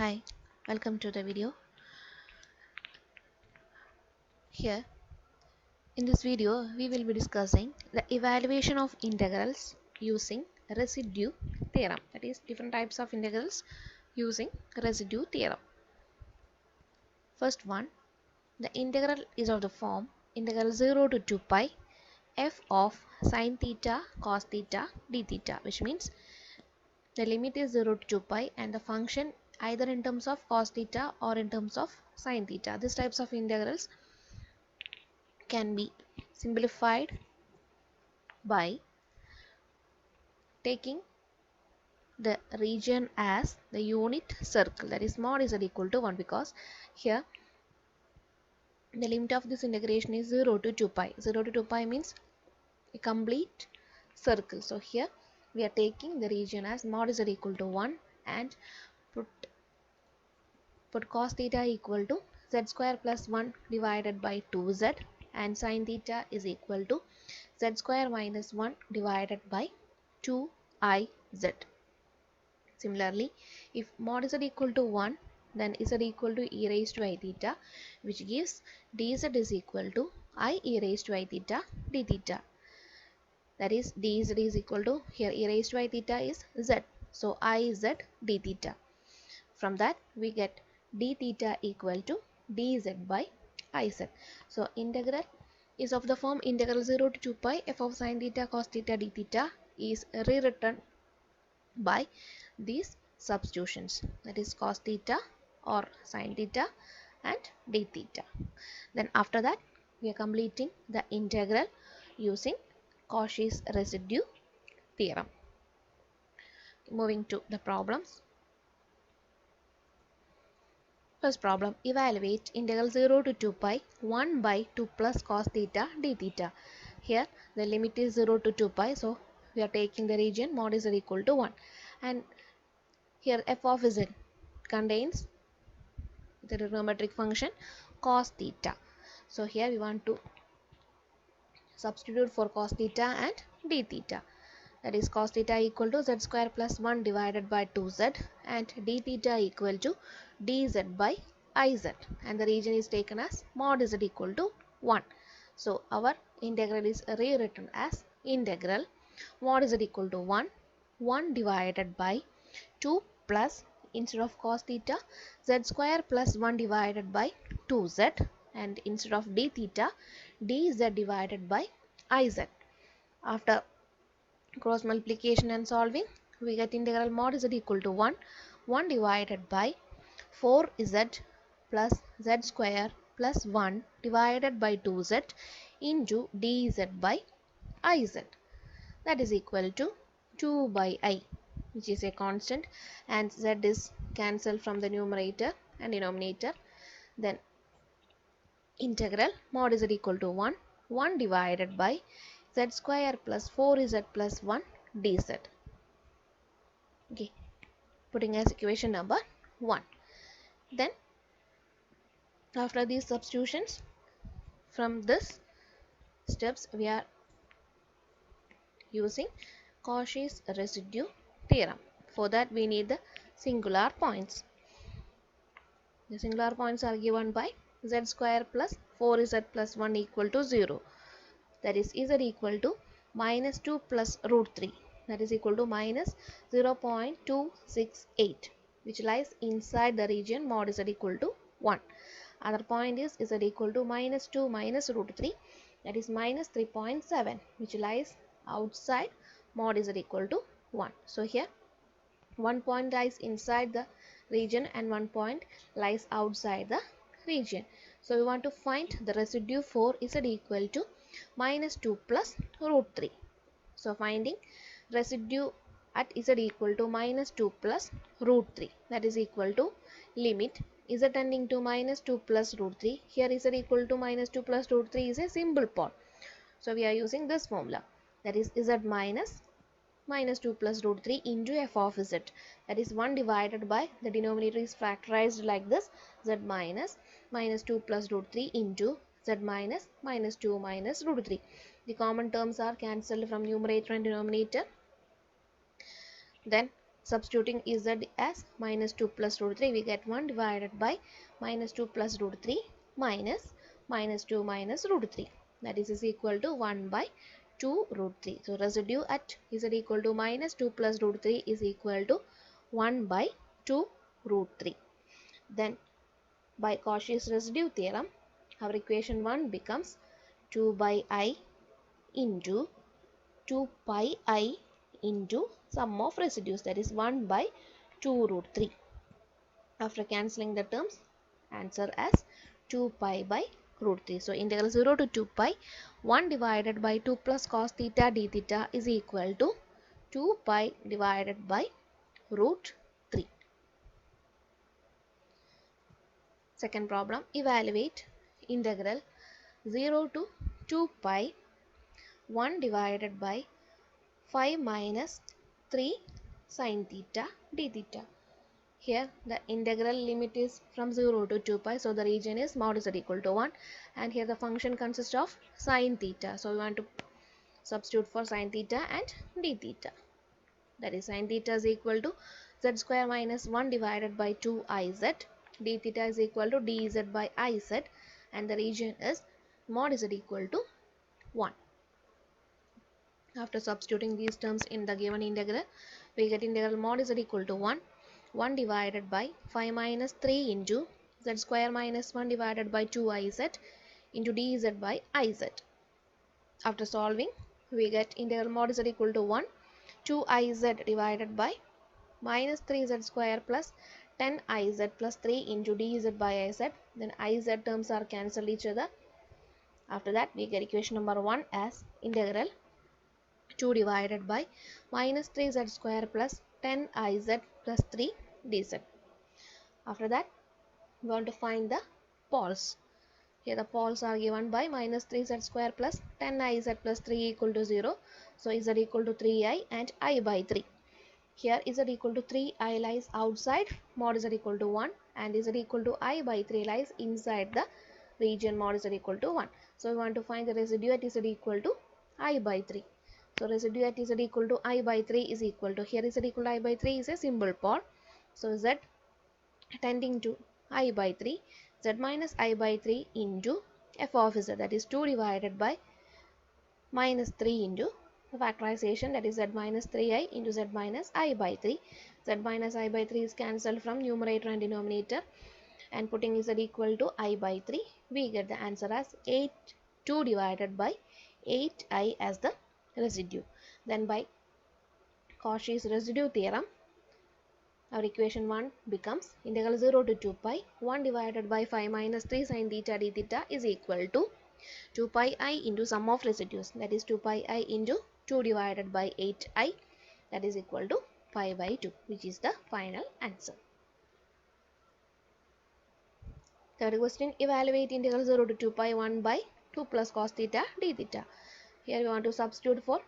Hi, welcome to the video. Here in this video we will be discussing the evaluation of integrals using residue theorem, that is different types of integrals using residue theorem. First one, the integral is of the form integral 0 to 2 pi f of sine theta cos theta d theta, which means the limit is 0 to 2 pi and the function either in terms of cos theta or in terms of sine theta. These types of integrals can be simplified by taking the region as the unit circle, that is mod is equal to 1, because here the limit of this integration is 0 to 2 pi. 0 to 2 pi means a complete circle. So here we are taking the region as mod is equal to 1 and put cos theta equal to z square plus 1 divided by 2z and sin theta is equal to z square minus 1 divided by 2iz. Similarly, if mod z equal to 1, then z equal to e raised to I theta, which gives dz is equal to I e raised to I theta d theta. That is dz is equal to, here e raised to I theta is z, so I z d theta. From that we get d theta equal to dz by iz. So integral is of the form integral 0 to 2 pi f of sin theta cos theta d theta is rewritten by these substitutions, that is cos theta or sin theta and d theta. Then after that we are completing the integral using Cauchy's residue theorem. Moving to the problems. First problem, evaluate integral 0 to 2 pi 1 by 2 plus cos theta d theta. Here the limit is 0 to 2 pi, so we are taking the region mod is equal to 1, and here f of z contains the trigonometric function cos theta. So here we want to substitute for cos theta and d theta, that is cos theta equal to z square plus 1 divided by 2z and d theta equal to dz by iz, and the region is taken as mod z equal to 1. So our integral is rewritten as integral mod z equal to 1 divided by 2 plus, instead of cos theta, z square plus 1 divided by 2z, and instead of d theta, dz divided by iz. After cross multiplication and solving, we get integral mod z equal to 1 divided by 4z plus z square plus 1 divided by 2z into dz by iz, that is equal to 2 by I, which is a constant, and z is cancelled from the numerator and denominator. Then integral mod z equal to 1 divided by z square plus 4z plus 1 dz. Okay, putting as equation number 1. Then after these substitutions, from this steps we are using Cauchy's residue theorem. For that we need the singular points. The singular points are given by z square plus 4z plus 1 equal to 0, that is z equal to minus 2 plus root 3, that is equal to minus 0.268, which lies inside the region mod z equal to 1. Other point is z equal to minus 2 minus root 3, that is minus 3.7, which lies outside mod z equal to 1. So here one point lies inside the region and one point lies outside the region. So we want to find the residue for z equal to minus 2 plus root 3. So finding residue at z equal to minus 2 plus root 3, that is equal to limit z tending to minus 2 plus root 3. Here z equal to minus 2 plus root 3 is a simple part, so we are using this formula, that is z minus 2 plus root 3 into f of z, that is 1 divided by, the denominator is factorized like this, z minus 2 plus root 3 into z minus 2 minus root 3. The common terms are cancelled from numerator and denominator. Then Substituting z as minus 2 plus root 3, we get 1 divided by minus 2 plus root 3 minus minus 2 minus root 3. That is equal to 1 by 2 root 3. So residue at z equal to minus 2 plus root 3 is equal to 1 by 2 root 3. Then by Cauchy's residue theorem, our equation 1 becomes 2 by I into 2 pi I into sum of residues, that is 1 by 2 root 3. After cancelling the terms, answer as 2 pi by root 3. So integral 0 to 2 pi 1 divided by 2 plus cos theta d theta is equal to 2 pi divided by root 3. Second problem, evaluate integral 0 to 2 pi 1 divided by 5 minus 3 sin theta d theta. Here the integral limit is from 0 to 2 pi, so the region is mod z equal to 1, and here the function consists of sin theta, so we want to substitute for sin theta and d theta. That is sin theta is equal to z square minus 1 divided by 2 iz, d theta is equal to dz by iz, and the region is mod z equal to 1. After substituting these terms in the given integral, we get integral mod z equal to 1 divided by 5 minus 3 into z square minus 1 divided by 2 iz into dz by iz. After solving, we get integral mod z equal to 1 2 iz divided by minus 3z square plus 10 iz plus 3 into dz by iz. Then iz terms are cancelled each other. After that, we get equation number 1 as integral 2 divided by minus 3z square plus 10 iz plus 3 dz. After that, we want to find the poles. Here the poles are given by minus 3z square plus 10 iz plus 3 equal to 0. So z equal to 3i and I by 3. Here z equal to 3i lies outside mod z equal to 1, and z equal to I by 3 lies inside the region mod z equal to 1. So we want to find the residue at z equal to I by 3. So residue at z equal to I by 3 is equal to, here z equal to I by 3 is a symbol pole. So z tending to I by 3, z minus I by 3 into f of z, that is 2 divided by minus 3 into the factorization, that is z minus 3i into z minus I by 3. Z minus I by 3 is cancelled from numerator and denominator, and putting z equal to I by 3, we get the answer as 2 divided by 8i as the residue. Then by Cauchy's residue theorem, our equation 1 becomes integral 0 to 2 pi 1 divided by 5 minus 3 sin theta d theta is equal to 2 pi I into sum of residues, that is 2 pi I into 2 divided by 8i, that is equal to pi by 2, which is the final answer. Third question, evaluate integral 0 to 2 pi 1 by 2 plus cos theta d theta. Here we want to substitute for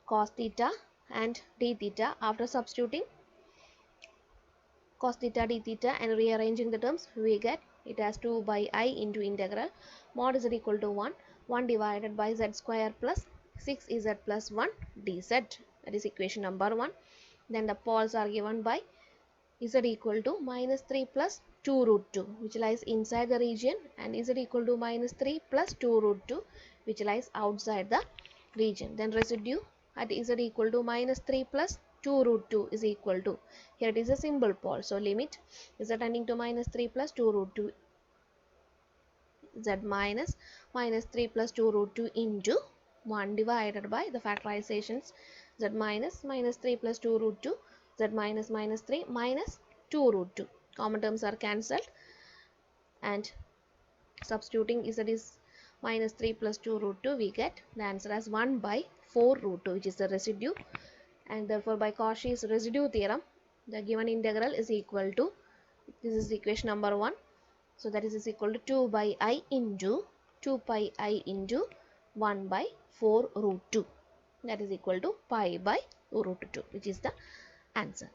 cos theta and d theta. After substituting cos theta d theta and rearranging the terms, we get it as 2 by I into integral mod z equal to 1 divided by z square plus 6z plus 1 dz. That is equation number 1. Then the poles are given by z equal to minus 3 plus 2 root 2, which lies inside the region, and z equal to minus 3 plus 2 root 2, which lies outside the region. Then residue at z equal to minus 3 plus 2 root 2 is equal to, here it is a symbol pole, so limit z tending to minus 3 plus 2 root 2, z minus 3 plus 2 root 2 into 1 divided by the factorizations, z minus 3 plus 2 root 2, z minus 3 minus 2 root 2. Common terms are cancelled, and substituting z is minus 3 plus 2 root 2, we get the answer as 1 by 4 root 2, which is the residue. And therefore by Cauchy's residue theorem, the given integral is equal to, this is equation number 1, so that is equal to 2 by I into 2 pi I into 1 by 4 root 2, that is equal to pi by root 2, which is the answer.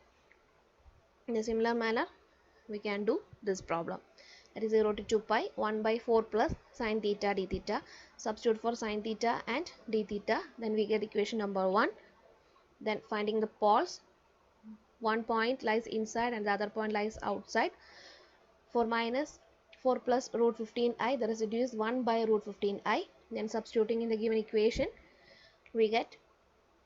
In a similar manner, we can do this problem, that is 0 to 2 pi 1 by 4 plus sin theta d theta. Substitute for sin theta and d theta, then we get equation number 1. Then finding the poles, one point lies inside and the other point lies outside. For minus 4 plus root 15i, the residue is 1 by root 15i. Then substituting in the given equation, we get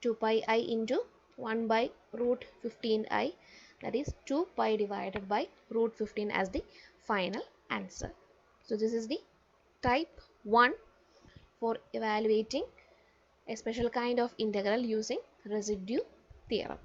2 pi I into 1 by root 15i, that is 2 pi divided by root 15 as the final answer. So this is the type 1 for evaluating a special kind of integral using residue theorem.